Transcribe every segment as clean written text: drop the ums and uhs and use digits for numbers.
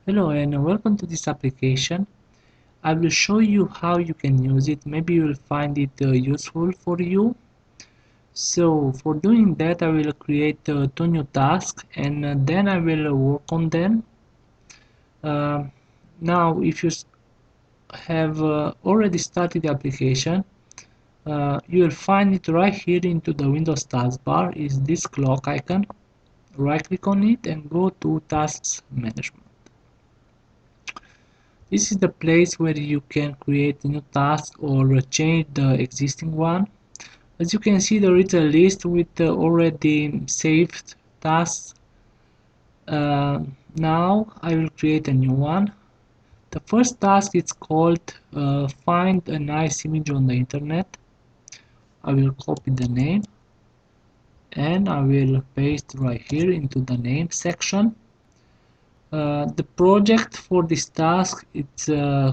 Hello and welcome to this application. I will show you how you can use it. Maybe you will find it useful for you. So for doing that I will create two new tasks and then I will work on them. Uh, Now if you have already started the application, you will find it right here into the Windows taskbar is this clock icon. Right click on it and go to Tasks Management. This is the place where you can create a new task or change the existing one. As you can see, there is a list with already saved tasks. Now I will create a new one. The first task is called find a nice image on the internet. I will copy the name and I will paste right here into the name section. The project for this task it's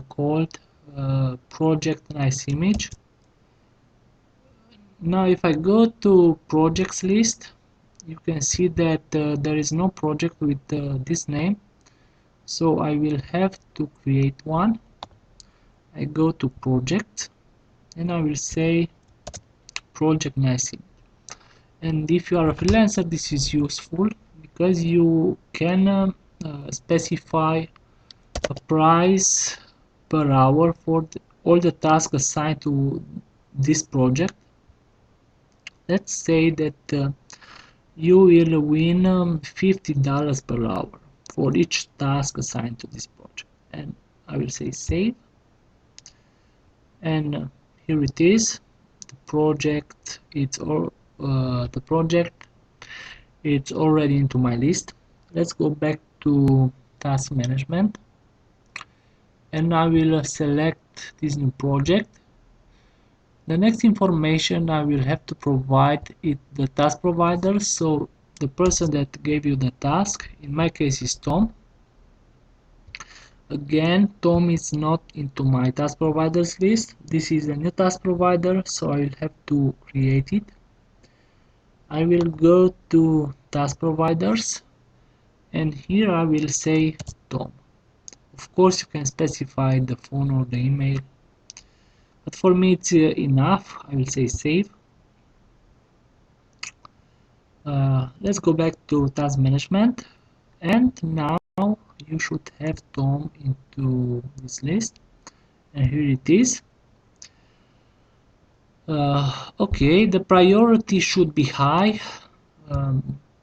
called project nice image. Now if I go to projects list, you can see that there is no project with this name, so I will have to create one. I go to project and I will say project nice image. And if you are a freelancer, this is useful because you can specify a price per hour for all the tasks assigned to this project. Let's say that you will win $50 per hour for each task assigned to this project. And I will say save. And here it is. The project. It's already into my list. Let's go back to task management, and I will select this new project. The next information I will have to provide is the task provider, so the person that gave you the task, in my case is Tom. Again, Tom is not into my task providers list. This is a new task provider, so I will have to create it. I will go to task providers and here I will say Tom. Of course you can specify the phone or the email, but for me it's enough. I will say save. Let's go back to task management, and now you should have Tom into this list, and here it is. Okay, the priority should be high.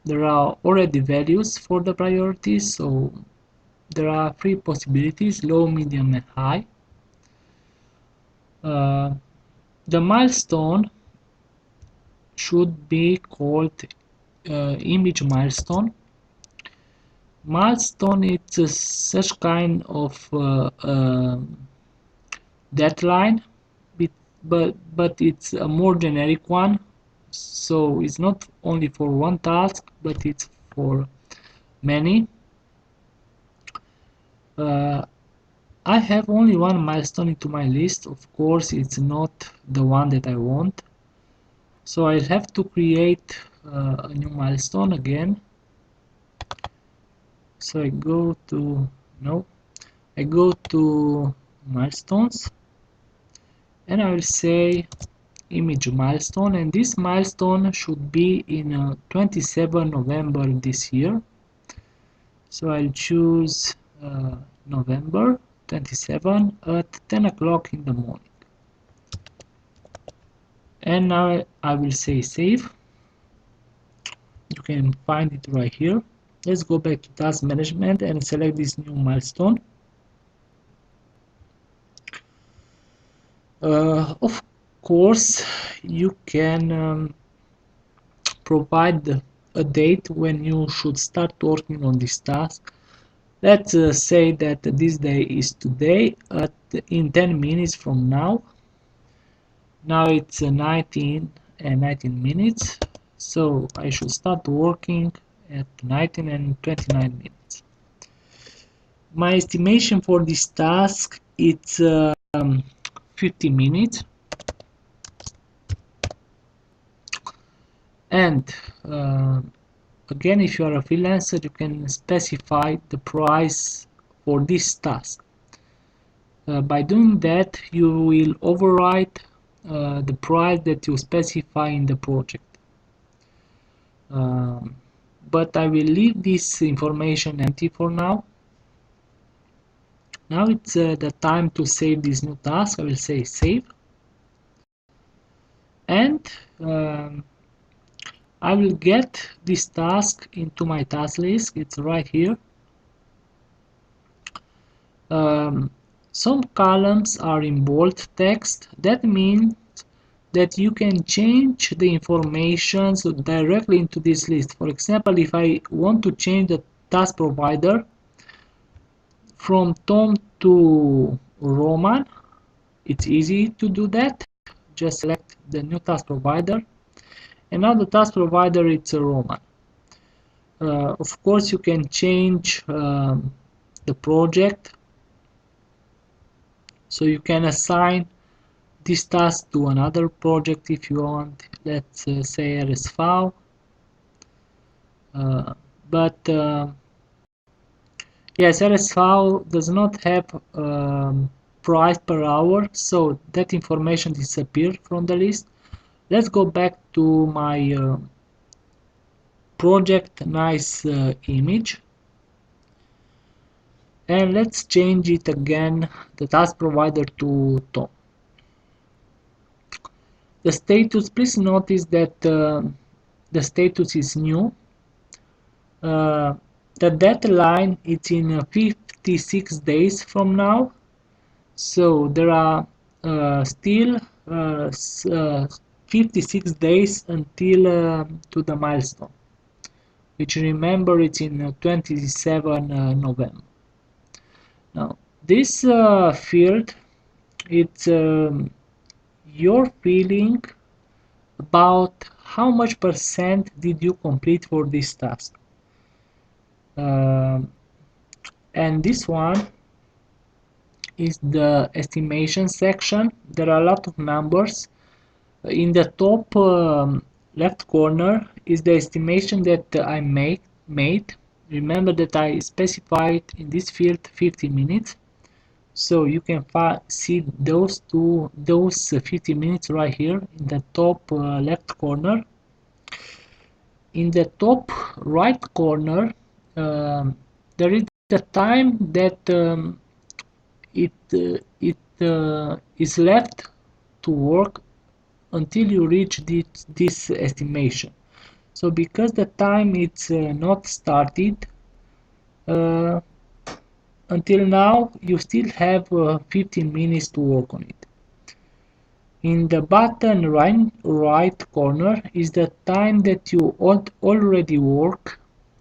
There are already values for the priorities, so there are three possibilities: low, medium and high. The milestone should be called image milestone. Milestone is such kind of deadline, but it's a more generic one, so it's not only for one task, but it's for many. I have only one milestone into my list. Of course, it's not the one that I want, so I'll have to create a new milestone again. So I go to milestones and I will say image milestone, and this milestone should be in 27 November this year. So I'll choose November 27 at 10 o'clock in the morning. And now I will say save. You can find it right here. Let's go back to task management and select this new milestone. Of course, you can provide a date when you should start working on this task. Let's say that this day is today in 10 minutes from now. Now it's 19 and 19 minutes, so I should start working at 19 and 29 minutes. My estimation for this task it's 50 minutes, and again, if you are a freelancer, you can specify the price for this task. By doing that, you will overwrite the price that you specify in the project. But I will leave this information empty for now. Now it's the time to save this new task. I will say save, and I will get this task into my task list. It's right here. Some columns are in bold text. That means that you can change the information directly into this list. For example, if I want to change the task provider from Tom to Roman, it's easy to do that. Just select the new task provider, and now the task provider it's a Roman. Of course, you can change the project, so you can assign this task to another project if you want. Let's say RSV, but yes, RSV does not have price per hour, so that information disappeared from the list. Let's go back to my project nice image, and let's change it again, the task provider to Tom. The status, please notice that the status is new. The deadline is in 56 days from now, so there are still 56 days until to the milestone, which, remember, it's in 27 November. Now this field, it's your feeling about how much percent did you complete for this task. And this one is the estimation section. There are a lot of numbers. In the top left corner is the estimation that I made. Remember that I specified in this field 50 minutes. So you can see those 50 minutes right here in the top left corner. In the top right corner, there is the time that it is left to work until you reach this estimation. So because the time it's not started until now, you still have 15 minutes to work on it. In the bottom right corner is the time that you already work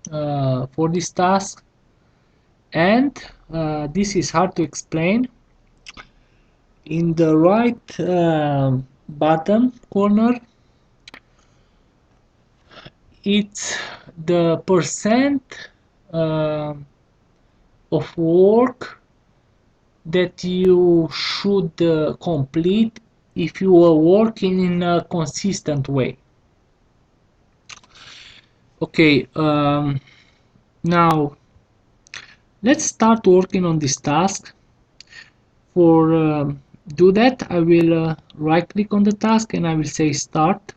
for this task, and this is hard to explain. In the right bottom corner, it's the percent of work that you should complete if you are working in a consistent way. Okay, now let's start working on this task. For do that, I will right click on the task and I will say start.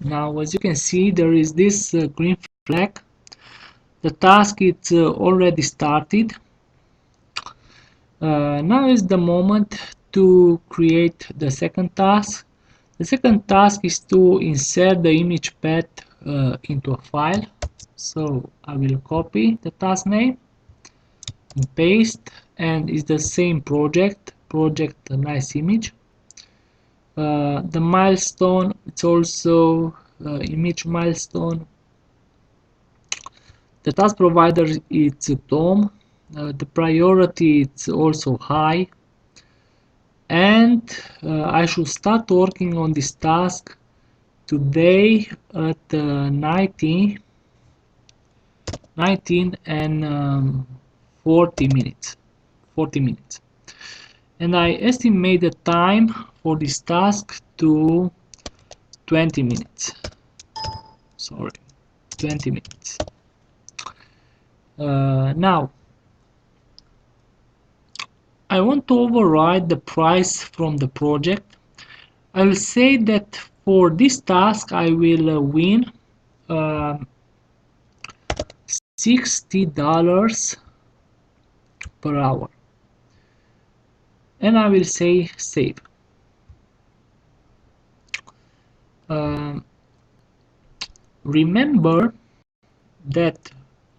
Now, as you can see, there is this green flag. The task is already started. Now is the moment to create the second task. The second task is to insert the image path into a file. So I will copy the task name and paste, and it's the same project nice image. The milestone, it's also image milestone. The task provider is Tom. The priority is also high, and I should start working on this task today at 19 and 40 minutes. And I estimate the time for this task to 20 minutes. Sorry, 20 minutes. Now I want to override the price from the project. I will say that for this task I will win uh, $60 per hour, and I will say save. Um, Remember that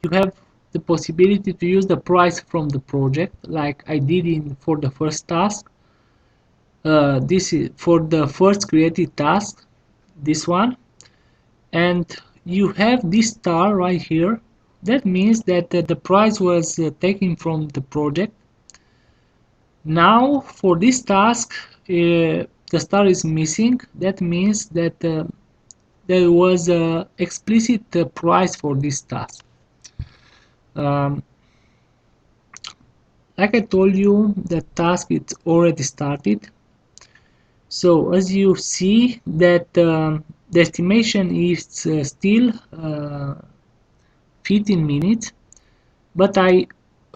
you have the possibility to use the price from the project, like I did for the first task. This is for the first created task, this one, and you have this star right here. That means that the price was taken from the project. Now for this task, the star is missing. That means that there was a explicit price for this task. Um, like I told you, the task is already started. So as you see that the estimation is still 15 minutes, but I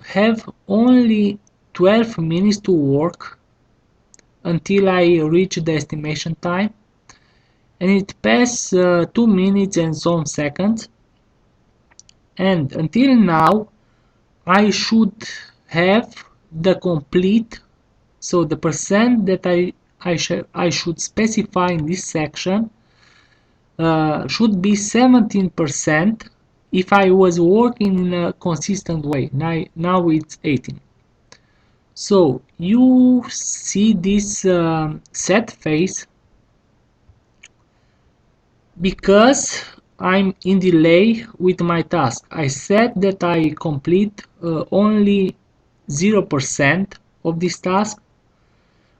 have only 12 minutes to work until I reach the estimation time, and it passed 2 minutes and some seconds, and until now I should have the complete, so the percent that I should specify in this section should be 17% if I was working in a consistent way. Now it's 18. So you see this set phase because I'm in delay with my task. I said that I complete only 0% of this task,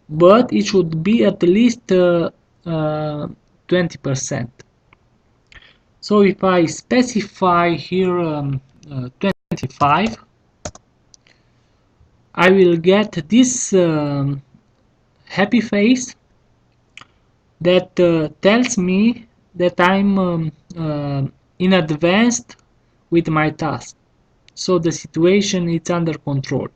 but it should be at least 20%. So if I specify here 25, I will get this happy face that tells me that I'm in advanced with my task. So the situation is under control.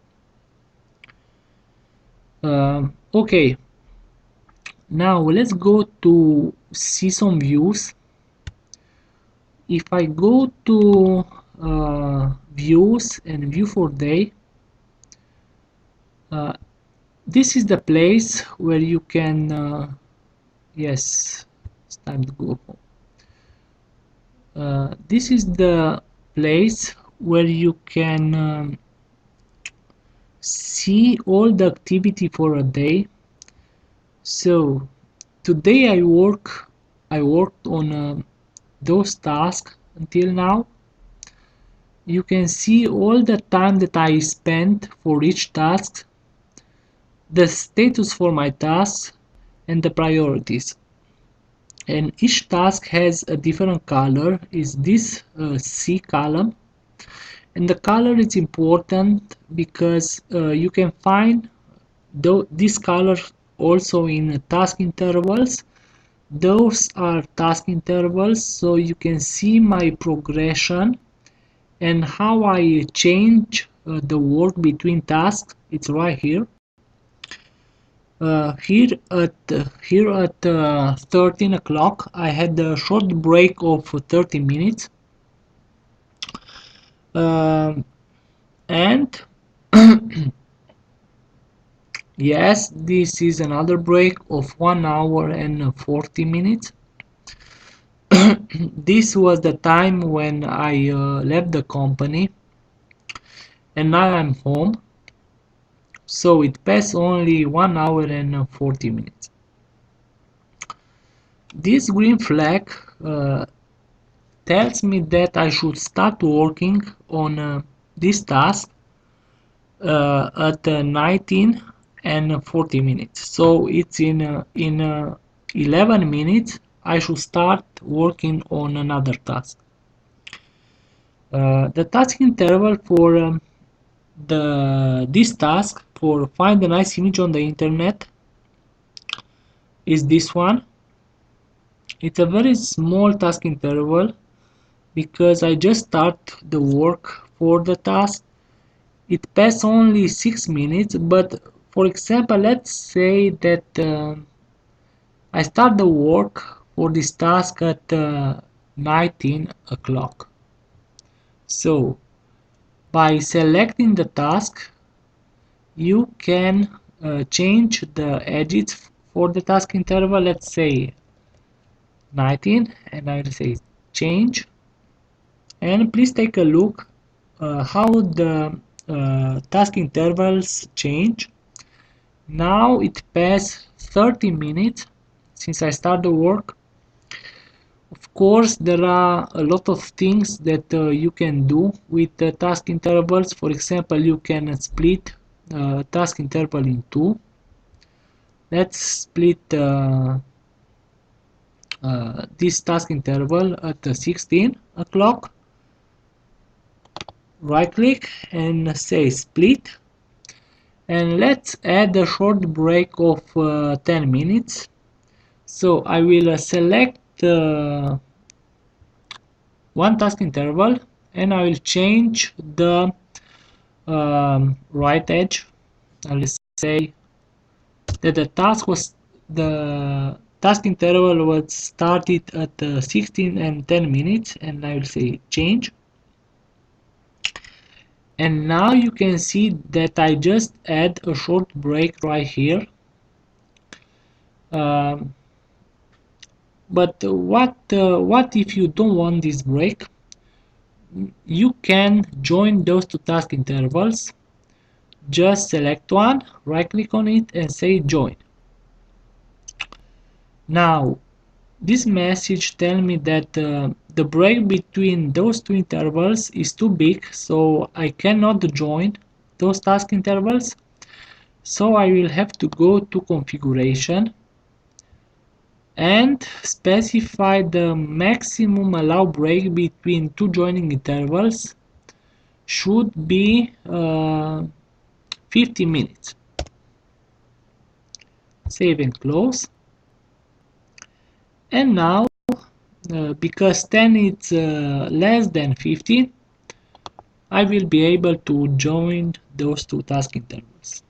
Okay, now let's go to see some views. If I go to views and view for day, this is the place where you can yes, it's time to go home. This is the place where you can see all the activity for a day. So today I worked on those tasks until now. You can see all the time that I spent for each task, the status for my tasks, and the priorities. And each task has a different color, is this C column, and the color is important because you can find this color also in task intervals. Those are task intervals, so you can see my progression and how I change the work between tasks. It's right here. Here at 13 o'clock I had a short break of 30 minutes, and yes, this is another break of 1 hour and 40 minutes. This was the time when I left the company, and now I'm home, so it passed only 1 hour and 40 minutes. This green flag tells me that I should start working on this task at 19 and 40 minutes. So it's in 11 minutes I should start working on another task. The task interval for this task for find a nice image on the internet is this one. It's a very small task interval because I just start the work for the task. It passed only 6 minutes, but for example, let's say that I start the work for this task at 19 o'clock. So by selecting the task, you can change the edges for the task interval. Let's say 19, and I will say change. And please take a look how the task intervals change. Now it passed 30 minutes since I start the work. Of course, there are a lot of things that you can do with the task intervals. For example, you can split task interval in two. Let's split this task interval at 16 o'clock. Right click and say split. And let's add a short break of 10 minutes. So I will select one task interval and I will change the right edge. I will say that the task interval was started at 16 and 10 minutes, and I will say change. And now you can see that I just add a short break right here. But what if you don't want this break? You can join those two task intervals. Just select one, right click on it and say join. Now this message tells me that the break between those two intervals is too big, so I cannot join those task intervals. So I will have to go to configuration and specify the maximum allowed break between two joining intervals should be 50 minutes. Save and close. And now because 10 is less than 15, I will be able to join those two task intervals.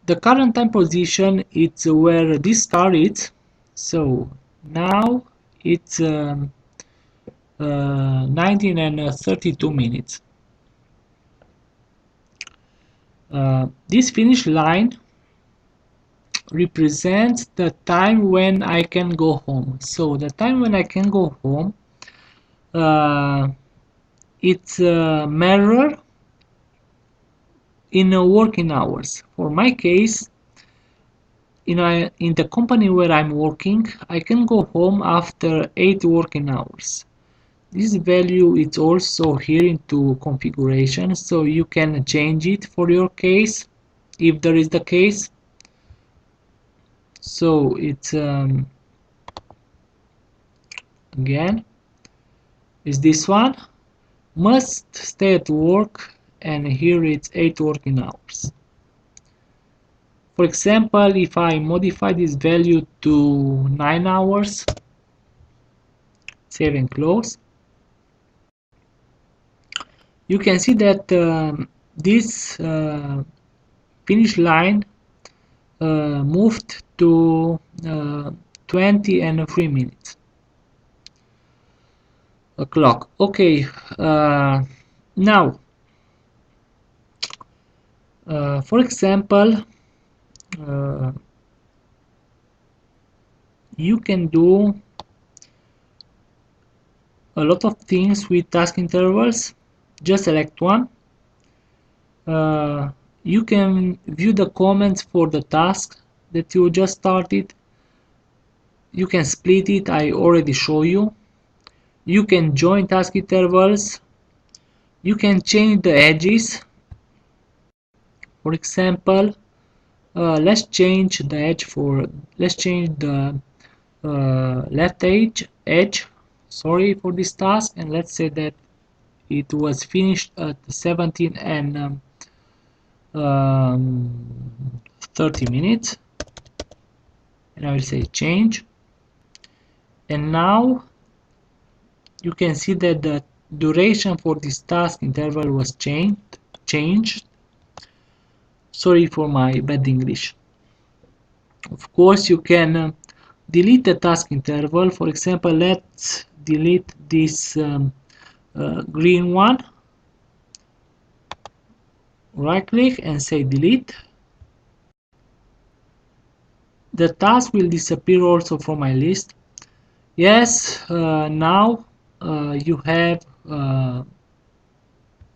The current time position is where this star is, so now it's 19 and 32 minutes. This finish line represents the time when I can go home. So the time when I can go home, it's a mirror in working hours. For my case, in the company where I'm working, I can go home after 8 working hours. This value is also here into configuration, so you can change it for your case if there is the case. So it's again is this one, must stay at work, and here it's 8 working hours. For example, if I modify this value to 9 hours, save and close, you can see that this finish line moved to 20 and 3 minutes o'clock. Okay, now for example, you can do a lot of things with task intervals. Just select one. You can view the comments for the task that you just started. You can split it, I already show you. You can join task intervals. You can change the edges. For example, let's change the edge for, let's change the left edge, sorry, for this task, and let's say that it was finished at 17 and 30 minutes, and I will say change. And now you can see that the duration for this task interval was changed. Sorry for my bad English. Of course, you can delete the task interval. For example, let's delete this green one. Right click and say delete. The task will disappear also from my list. Yes, now you have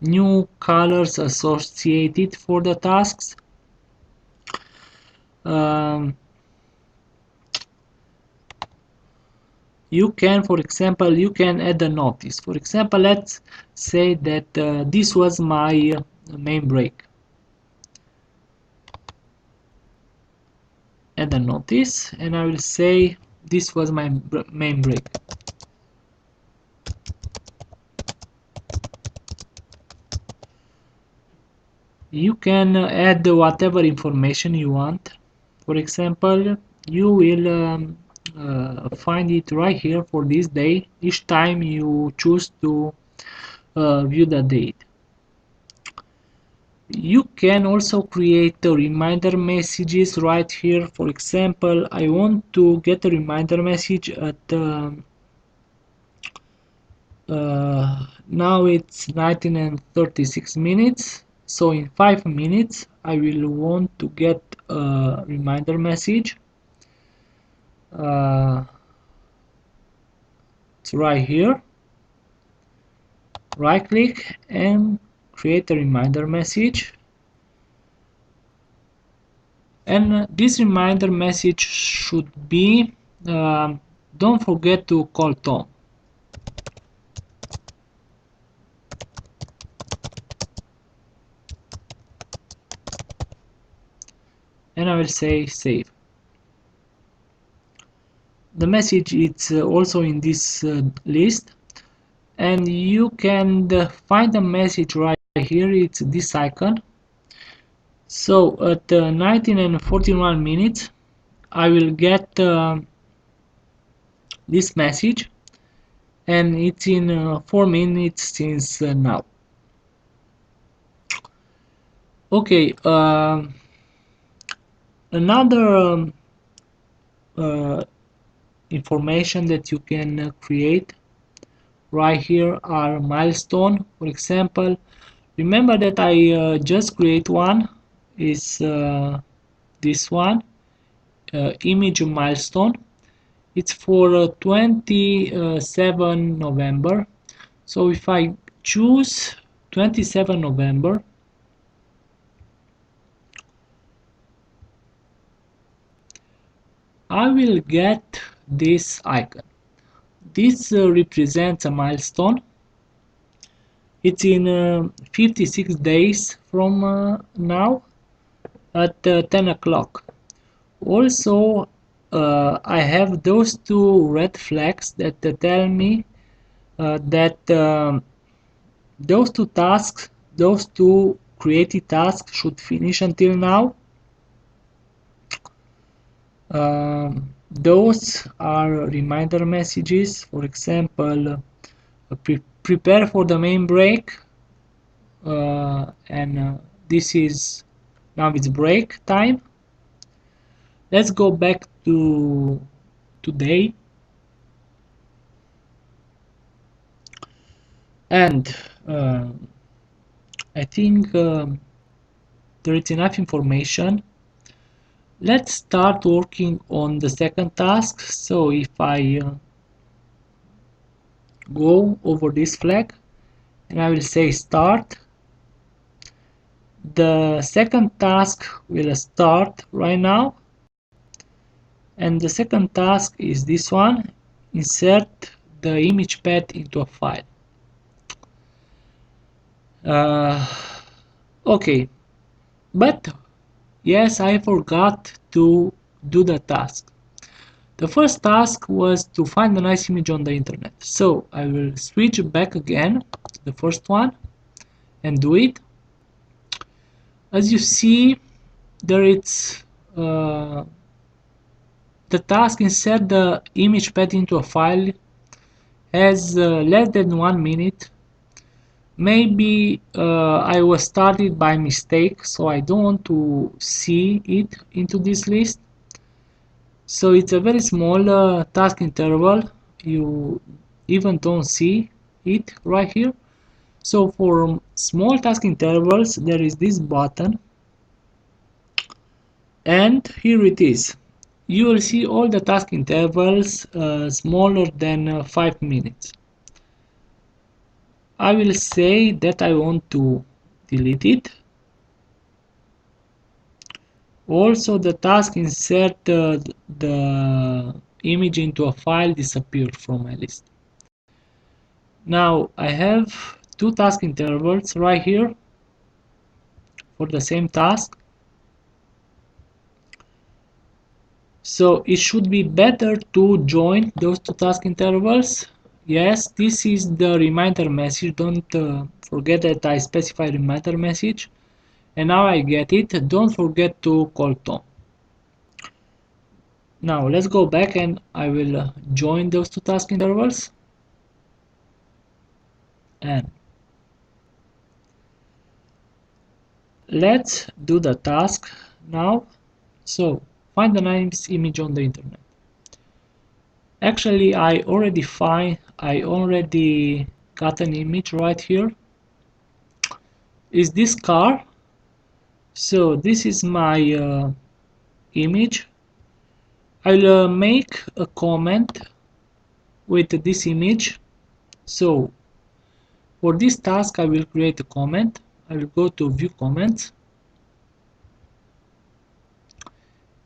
new colors associated for the tasks. Um, you can, for example, you can add a notice. For example, let's say that this was my main break. Add a notice, and I will say this was my main break. You can add whatever information you want. For example, you will find it right here for this day each time you choose to view the date. You can also create the reminder messages right here. For example, I want to get a reminder message at now it's 19 and 36 minutes, so in 5 minutes I will want to get a reminder message. It's right here. Right click and create a reminder message, and this reminder message should be don't forget to call Tom. And I will say save. The message is also in this list, and you can find the message right here. It's this icon. So at 19 and 41 minutes I will get this message, and it's in 4 minutes since now. Okay, another information that you can create right here are milestone. For example, remember that I just create one is this one, image milestone. It's for 27 November. So if I choose 27 November, I will get this icon. This represents a milestone. It's in 56 days from now at 10 o'clock. Also, I have those two red flags that tell me that those two tasks, those two created tasks should finish until now. Those are reminder messages. For example, prepare for the main break, and this is now it's break time. Let's go back to today, and I think there is enough information. Let's start working on the second task. So if I go over this flag and I will say start, the second task will start right now, and the second task is this one: insert the image path into a file. Okay, but yes, I forgot to do the task. The first task was to find a nice image on the internet. So I will switch back again to the first one and do it. As you see, there it's the task insert the image path into a file has less than 1 minute Maybe I was started by mistake, so I don't want to see it into this list. So it's a very small task interval. You even don't see it right here. So for small task intervals, there is this button, and here it is. You will see all the task intervals smaller than 5 minutes. I will say that I want to delete it. Also, the task insert the image into a file disappeared from my list. Now I have two task intervals right here for the same task. So it should be better to join those two task intervals. Yes, this is the reminder message. Don't forget that I specify reminder message. And now I get it. Don't forget to call Tom. Now let's go back and I will join those two task intervals. And let's do the task now. So find the nice image on the internet. Actually, I already got an image right here. Is this car? So this is my image. I'll make a comment with this image. So for this task, I will create a comment. I will go to view comments.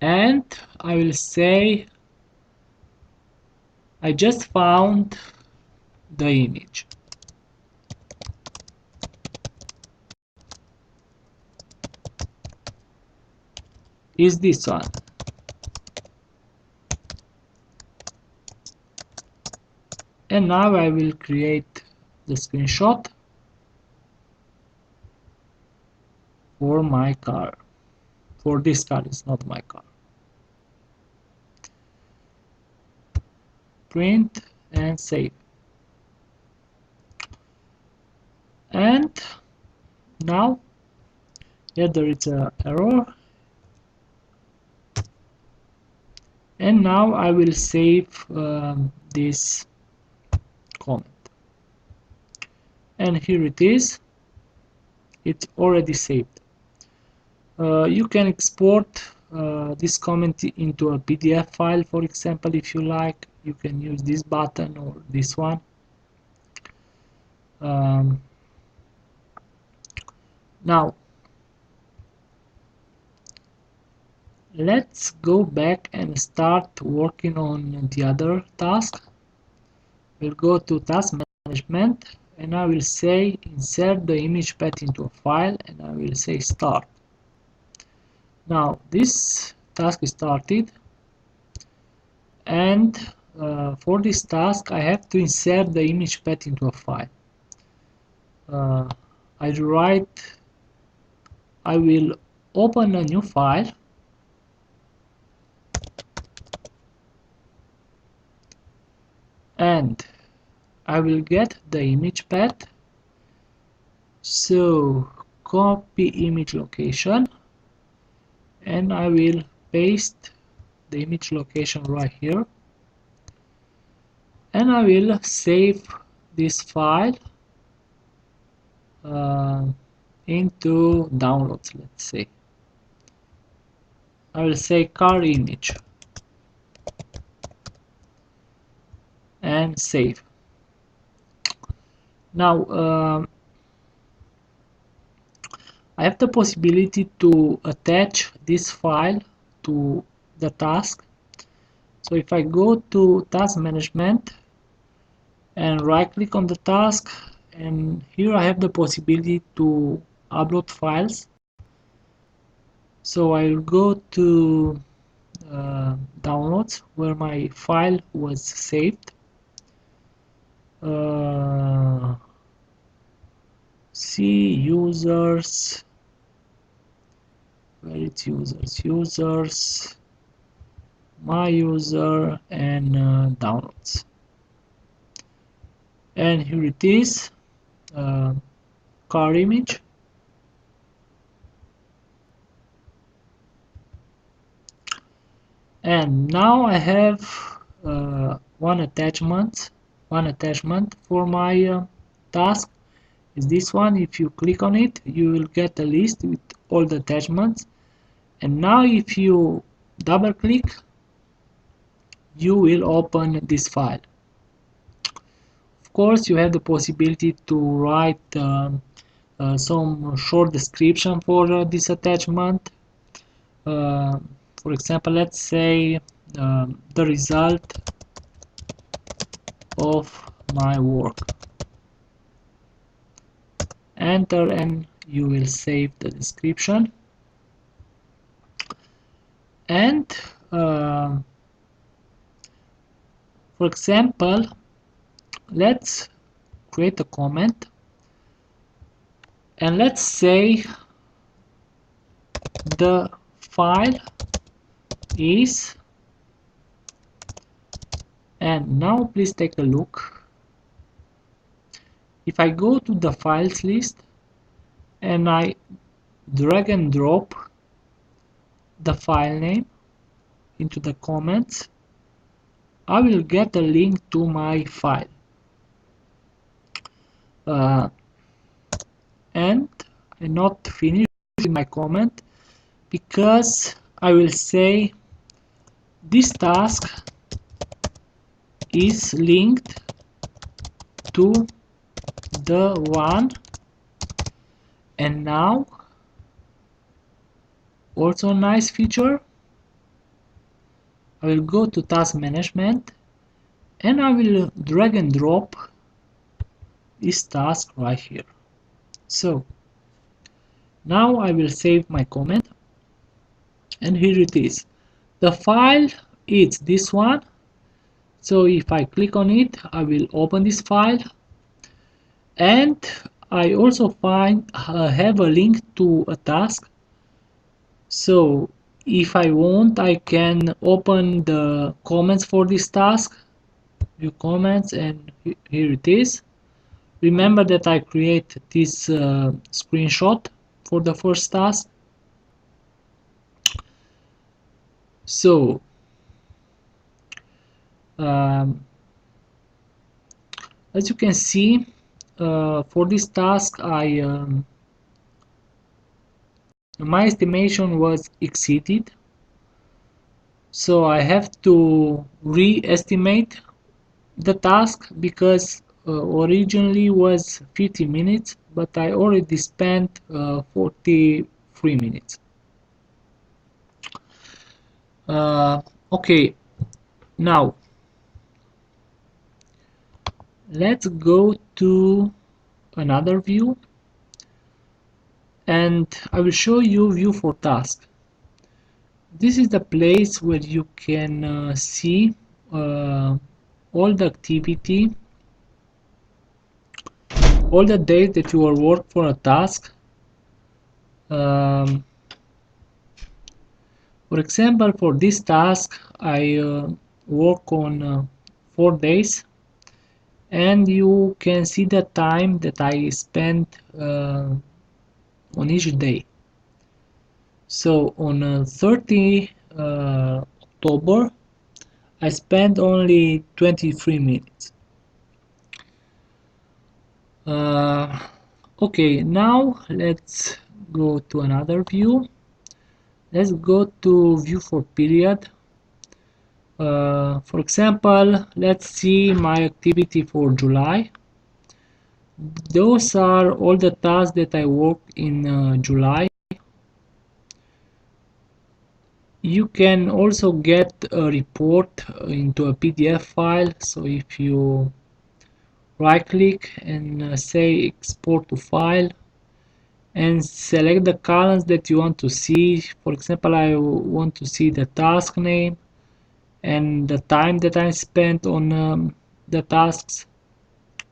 And I will say I just found the image. Is this one. And now I will create the screenshot for my car. For this car, it's not my car. Print and save. And now here there is an error. And now I will save this comment. And here it is. It's already saved. You can export this comment into a PDF file, for example, if you like. You can use this button or this one. Now let's go back and start working on the other task. We'll go to task management and I will say insert the image path into a file and I will say start. Now this task is started, and for this task I have to insert the image path into a file. I will open a new file and I will get the image path. So copy image location and I will paste the image location right here, and I will save this file into downloads. Let's say I will say car image and save. Now I have the possibility to attach this file to the task. So if I go to task management and right click on the task, and here I have the possibility to upload files. So I will go to downloads where my file was saved. See users, where it's users, my user, and downloads. And here it is. car image. And now I have one attachment for my task is this one. If you click on it, you will get a list with all the attachments. And now if you double click, you will open this file. Of course, you have the possibility to write some short description for this attachment. For example, let's say the result of my work. Enter and you will save the description. And for example, let's create a comment and let's say the file is, and now please take a look. If I go to the files list and I drag and drop the file name into the comments, I will get a link to my file. And I'm not finished with my comment because I will say this task is linked to the one, and now also a nice feature, I will go to task management and I will drag and drop this task right here. So now I will save my comment and here it is. The file is this one. So if I click on it, I will open this file, and I also have a link to a task. So if I want, I can open the comments for this task, view comments, and here it is. Remember that I create this screenshot for the first task. So as you can see, for this task my estimation was exceeded, so I have to re-estimate the task because originally was 50 minutes, but I already spent 43 minutes. Okay, now let's go to another view and I will show you view for task. This is the place where you can see all the activity, all the days that you will work for a task. For example, for this task I work on 4 days, and you can see the time that I spent on each day. So on 30 October I spent only 23 minutes. Okay, now let's go to another view. Let's go to view for period. For example, let's see my activity for July. Those are all the tasks that I worked in July. You can also get a report into a PDF file. So if you right click and say export to file and select the columns that you want to see. For example, I want to see the task name and the time that I spent on the tasks,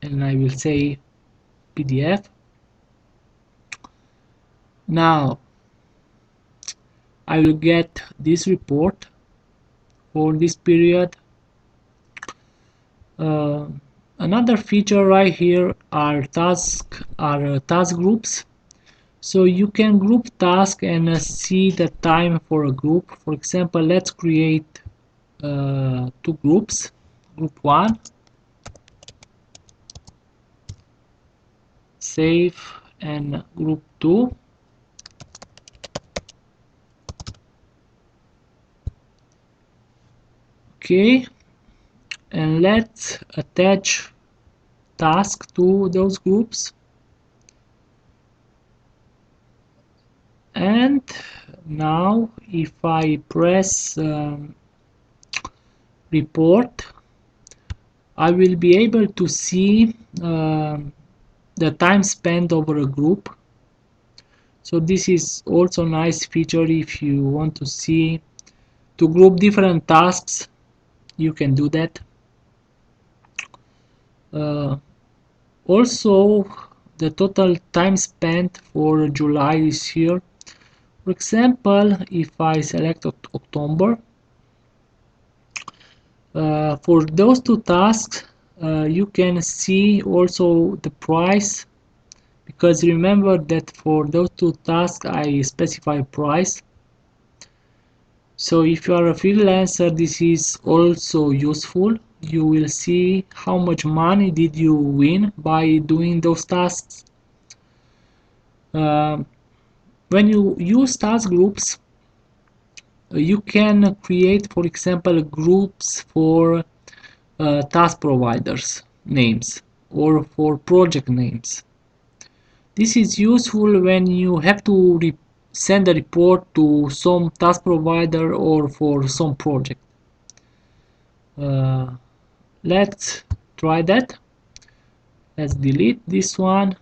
and I will say PDF. Now I will get this report for this period. Another feature right here are task groups. So you can group tasks and see the time for a group. For example, let's create two groups. Group 1, save, and group 2. Okay, and let's attach task to those groups. And now if I press report, I will be able to see the time spent over a group. So this is also a nice feature if you want to see to group different tasks. You can do that. Also, the total time spent for July this year. For example, if I select October, for those two tasks, you can see also the price, because remember that for those two tasks I specify price. So if you are a freelancer, this is also useful. You will see how much money did you win by doing those tasks. When you use task groups, you can create, for example, groups for task providers names or for project names. This is useful when you have to send a report to some task provider or for some project. Let's try that. Let's delete this one,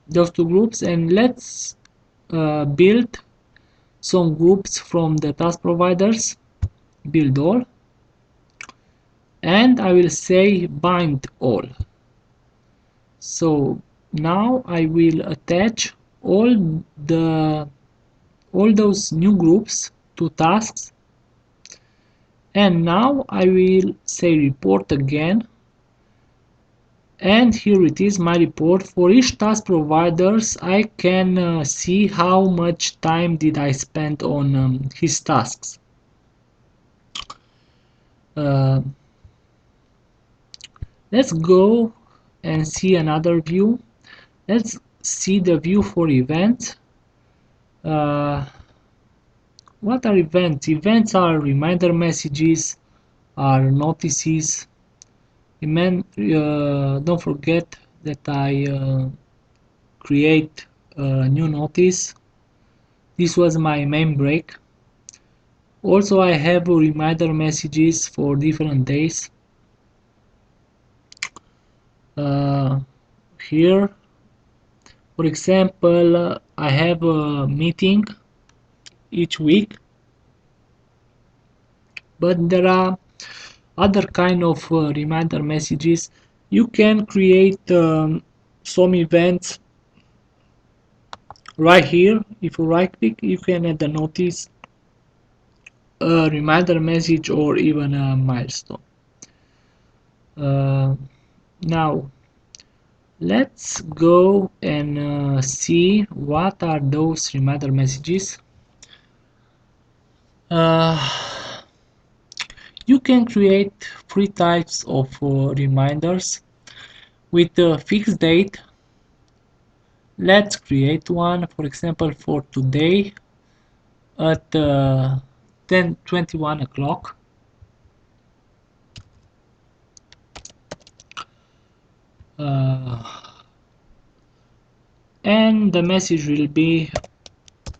those two groups, and let's build some groups from the task providers. Build all, and I will say bind all. So now I will attach all those new groups to tasks, and now I will say report again, and here it is, my report. For each task providers I can see how much time did I spend on his tasks. Let's go and see another view. Let's see the view for events. What are events? Events are reminder messages, are notices. Don't forget that I create a new notice. This was my main break. Also, I have reminder messages for different days. Here, for example, I have a meeting each week, but there are other kind of reminder messages. You can create some events right here. If you right click, you can add a notice, a reminder message, or even a milestone. Now let's go and see what are those reminder messages. You can create three types of reminders with a fixed date. Let's create one, for example, for today at 10:21 o'clock. And the message will be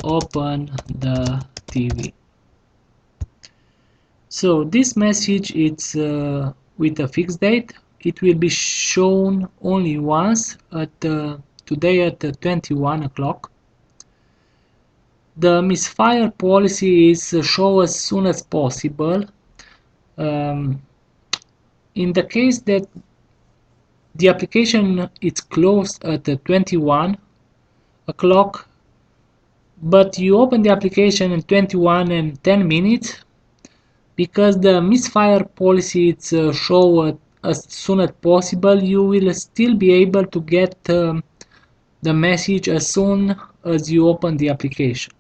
open the TV. So this message is with a fixed date. It will be shown only once at today at 21 o'clock. The misfire policy is show as soon as possible. In the case that the application is closed at 21 o'clock, but you open the application in 21 and 10 minutes, because the misfire policy is show as soon as possible, you will still be able to get the message as soon as you open the application.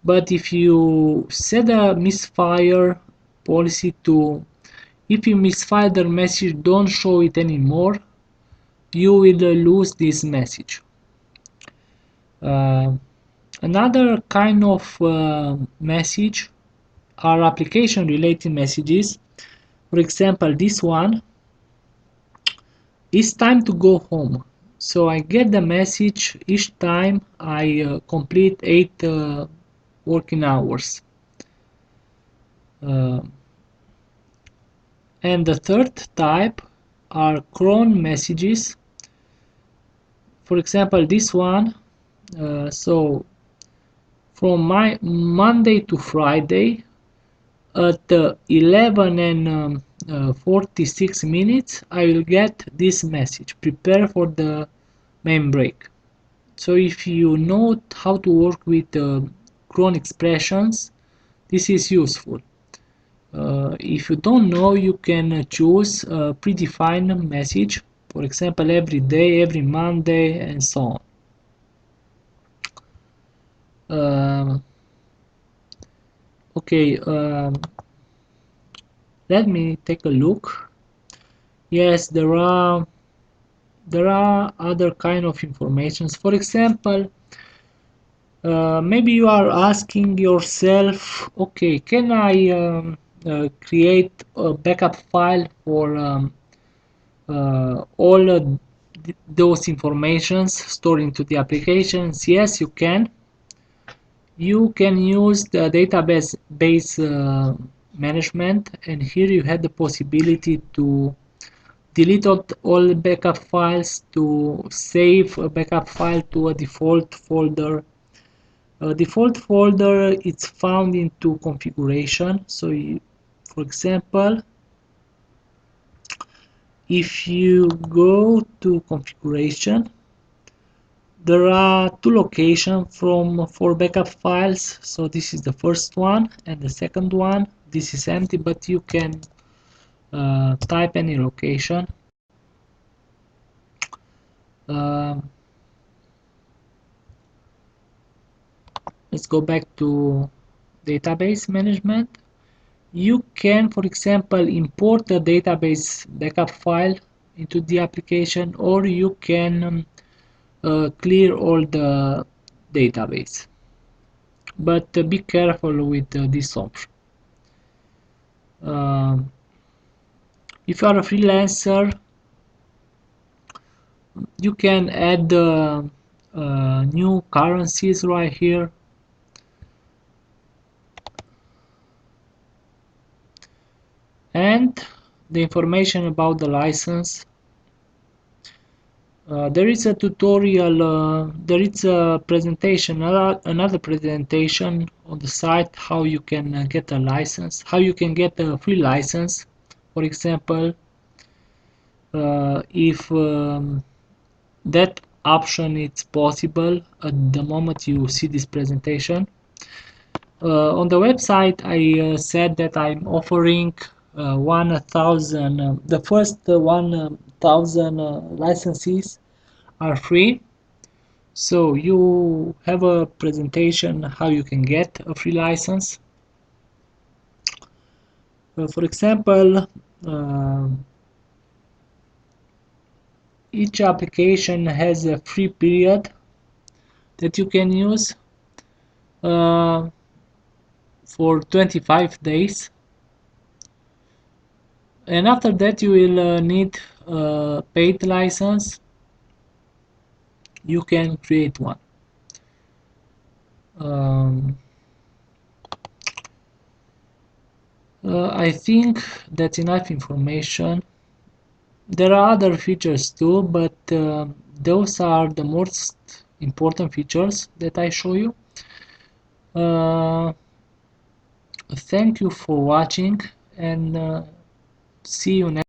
But if you set a misfire policy to, if you misfire the message, don't show it anymore, you will lose this message. Another kind of message are application related messages. For example, this one, it's time to go home. So I get the message each time I complete 8 working hours. And the third type are cron messages. For example, this one, so from my Monday to Friday at 11 and 46 minutes, I will get this message: prepare for the main break. So if you know how to work with cron expressions, this is useful. If you don't know, you can choose a predefined message, for example, every day, every Monday, and so on. Okay, let me take a look. Yes, there are other kind of informations. For example, maybe you are asking yourself, okay, can I create a backup file for all those informations stored into the applications? Yes, you can. You can use the database management, and here you have the possibility to delete all backup files, to save a backup file to a default folder. A default folder, it's found into configuration. So for example, if you go to configuration, there are two locations for backup files. So this is the first one, and the second one, this is empty, but you can type any location. Let's go back to database management. You can, for example, import a database backup file into the application, or you can clear all the database. But be careful with this option. If you are a freelancer, you can add new currencies right here. And the information about the license. There is a tutorial, there is a presentation, another presentation on the site, how you can get a license, how you can get a free license. For example, if that option is possible at the moment you see this presentation. On the website, I said that I'm offering 1,000, the first 1,000 licenses are free. So you have a presentation how you can get a free license. For example, each application has a free period that you can use for 25 days, and after that you will need a paid license. You can create one. I think that's enough information. There are other features too, but those are the most important features that I show you. Thank you for watching, and see you next